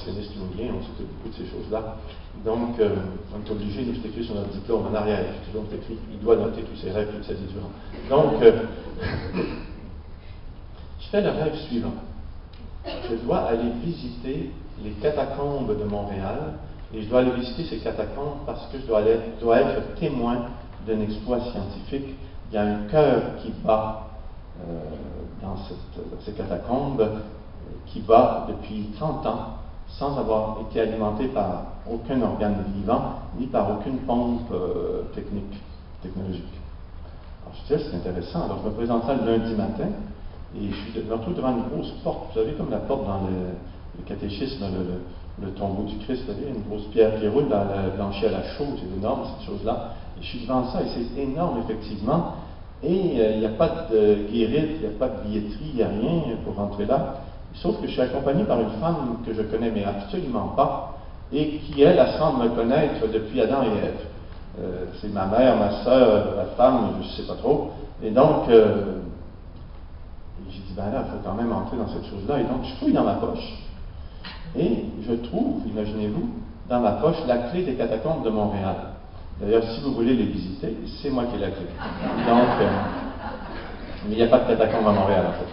réceptionniste junguien, on s'occupe beaucoup de ces choses-là. Donc, on est obligé, nous, c'est écrit sur notre diplôme en arrière. Donc, c'est écrit, il doit noter tous ses rêves toute sa vie durant. Donc, je fais le rêve suivant. Je dois aller visiter les catacombes de Montréal, et je dois aller visiter ces catacombes parce que je dois être témoin d'un exploit scientifique. Il y a un cœur qui bat dans ces catacombes, qui bat depuis 30 ans, sans avoir été alimenté par aucun organe vivant, ni par aucune pompe technologique. Alors je disais, c'est intéressant. Alors je me présente là le lundi matin, et je me retrouve devant une grosse porte. Vous savez, comme la porte dans le catéchisme, le tombeau du Christ, vous savez, une grosse pierre qui roule dans la blanchie à la chaux, c'est énorme cette chose-là. Et je suis devant ça, et c'est énorme effectivement. Et il n'y a pas de guérite, il n'y a pas de billetterie, il n'y a rien pour rentrer là. Sauf que je suis accompagné par une femme que je connais, mais absolument pas, et qui, elle semble me connaître depuis Adam et Ève. C'est ma mère, ma sœur, ma femme, je ne sais pas trop. Et donc, j'ai dit, ben là, il faut quand même entrer dans cette chose-là. Et donc, je fouille dans ma poche. Et je trouve, imaginez-vous, dans ma poche, la clé des catacombes de Montréal. D'ailleurs, si vous voulez les visiter, c'est moi qui ai la clé. Donc, mais il n'y a pas de catacombes à Montréal, en fait.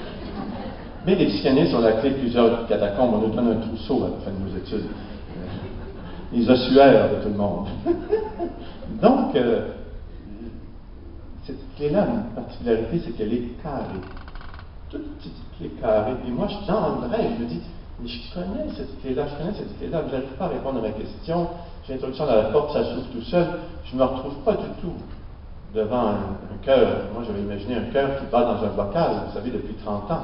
Mais les psychanalystes ont la clé de plusieurs catacombes. On nous donne un trousseau à la fin de nos études. Les ossuaires de tout le monde. Donc, cette clé-là a une particularité, c'est qu'elle est carrée. Toute petite clé carrée. Et moi, dans le rêve, je me dis, mais je connais cette clé-là, je n'arrive pas à répondre à ma question. J'ai l'introduction dans la porte, ça s'ouvre tout seul. Je ne me retrouve pas du tout devant un cœur. Moi, j'avais imaginé un cœur qui bat dans un bocal, vous savez, depuis 30 ans.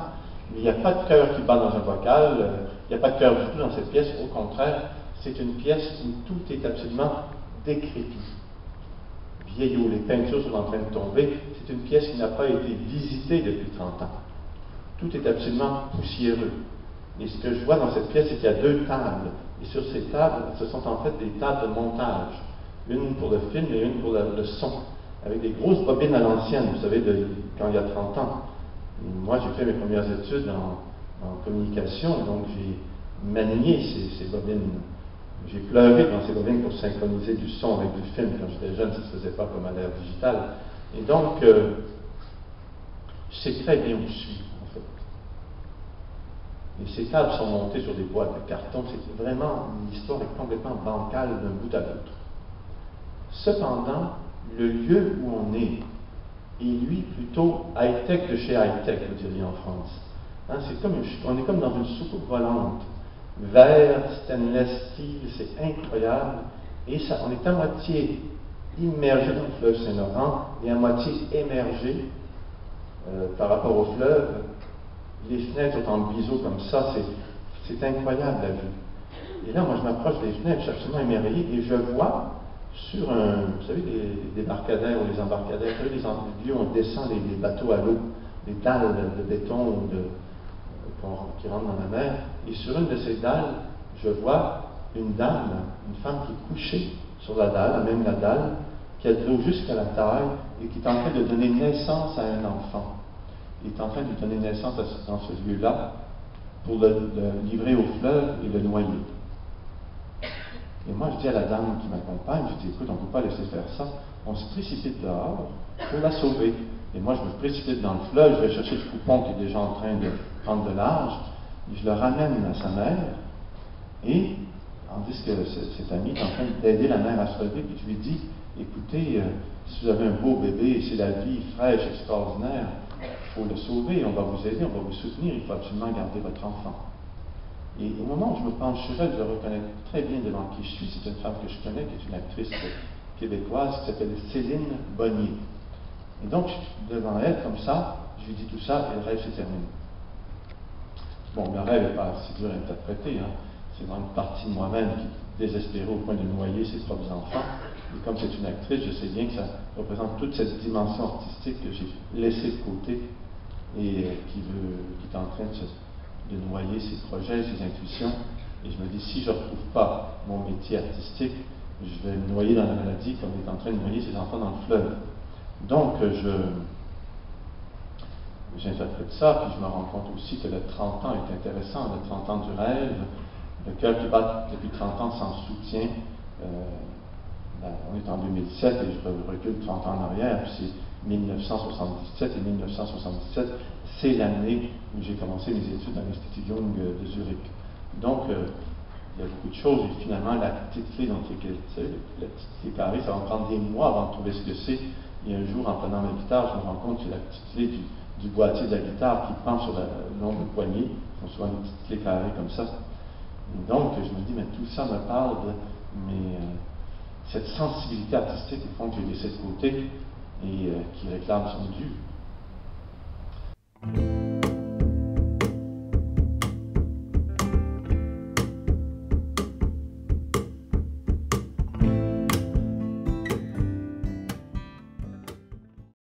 Mais il n'y a pas de cœur qui bat dans un bocal, il n'y a pas de cœur du tout dans cette pièce. Au contraire, c'est une pièce où tout est absolument décrépit. Vieillot, les peintures sont en train de tomber. C'est une pièce qui n'a pas été visitée depuis 30 ans. Tout est absolument poussiéreux. Et ce que je vois dans cette pièce, c'est qu'il y a 2 tables. Et sur ces tables, ce sont en fait des tables de montage. Une pour le film et une pour le son. Avec des grosses bobines à l'ancienne, vous savez, quand il y a 30 ans. Moi, j'ai fait mes premières études en communication, donc j'ai manié ces bobines. J'ai pleuré dans ces bobines pour synchroniser du son avec du film. Quand j'étais jeune, ça ne se faisait pas comme à l'ère digitale. Et donc, je sais très bien où je suis, en fait. Et ces tables sont montées sur des boîtes de carton. C'est vraiment, l'histoire est complètement bancale d'un bout à l'autre. Cependant, le lieu où on est lui plutôt high-tech de chez high-tech, vous diriez en France. Hein, on est comme dans une soucoupe volante. Verre, stainless steel, c'est incroyable. Et ça, on est à moitié immergé dans le fleuve Saint-Laurent et à moitié émergé par rapport au fleuve. Les fenêtres sont en biseau comme ça, c'est incroyable la vue. Et là, moi, je m'approche des fenêtres, je suis absolument émerveillé, et je vois sur vous savez, des débarcadères ou les embarcadères, vous savez, les lieux où on descend les bateaux à l'eau, les dalles de béton qui rentrent dans la mer, et sur une de ces dalles, je vois une dame, une femme qui est couchée sur la dalle, même la dalle, qui a de l'eau jusqu'à la taille, et qui est en train de donner naissance à un enfant. Il est en train de lui donner naissance dans ce lieu-là pour le livrer au fleuve et le noyer. Et moi, je dis à la dame qui m'accompagne, je dis, écoute, on ne peut pas laisser faire ça. On se précipite dehors pour la sauver. Et moi, je me précipite dans le fleuve, je vais chercher le coupon qui est déjà en train de prendre de large, et je le ramène à sa mère, et tandis que cet ami est en train d'aider la mère à se relever, puis je lui dis, écoutez, si vous avez un beau bébé, c'est la vie fraîche, extraordinaire, il faut le sauver, on va vous aider, on va vous soutenir, il faut absolument garder votre enfant. Et au moment où je me penche sur elle, je reconnais très bien devant qui je suis. C'est une femme que je connais, qui est une actrice québécoise qui s'appelle Céline Bonnier. Et donc, devant elle, comme ça, je lui dis tout ça et le rêve se termine. Bon, le rêve n'est pas si dur à interpréter. Hein. C'est vraiment une partie de moi-même qui est désespérée au point de noyer ses propres enfants. Et comme c'est une actrice, je sais bien que ça représente toute cette dimension artistique que j'ai laissée de côté et qui est en train de noyer ses projets, ses intuitions. Et je me dis, si je ne retrouve pas mon métier artistique, je vais me noyer dans la maladie comme il est en train de noyer ses enfants dans le fleuve. Donc, j'interprète ça, puis je me rends compte aussi que le 30 ans est intéressant, le 30 ans du rêve. Le cœur qui bat depuis 30 ans sans soutien. On est en 2007 et je recule 30 ans en arrière, puis c'est 1977 et 1977, c'est l'année où j'ai commencé mes études à l'Institut Jung de Zurich. Donc, il y a beaucoup de choses et finalement, la petite clé dont il est question, la petite clé carrée, ça va me prendre des mois avant de trouver ce que c'est. Et un jour, en prenant ma guitare, je me rends compte que c'est la petite clé du boîtier de la guitare qui pend sur le long du poignet. On soit une petite clé carrée comme ça. Et donc, je me dis, mais tout ça me parle de cette sensibilité artistique, au fond, que j'ai laissée de côté et qui réclame son dû.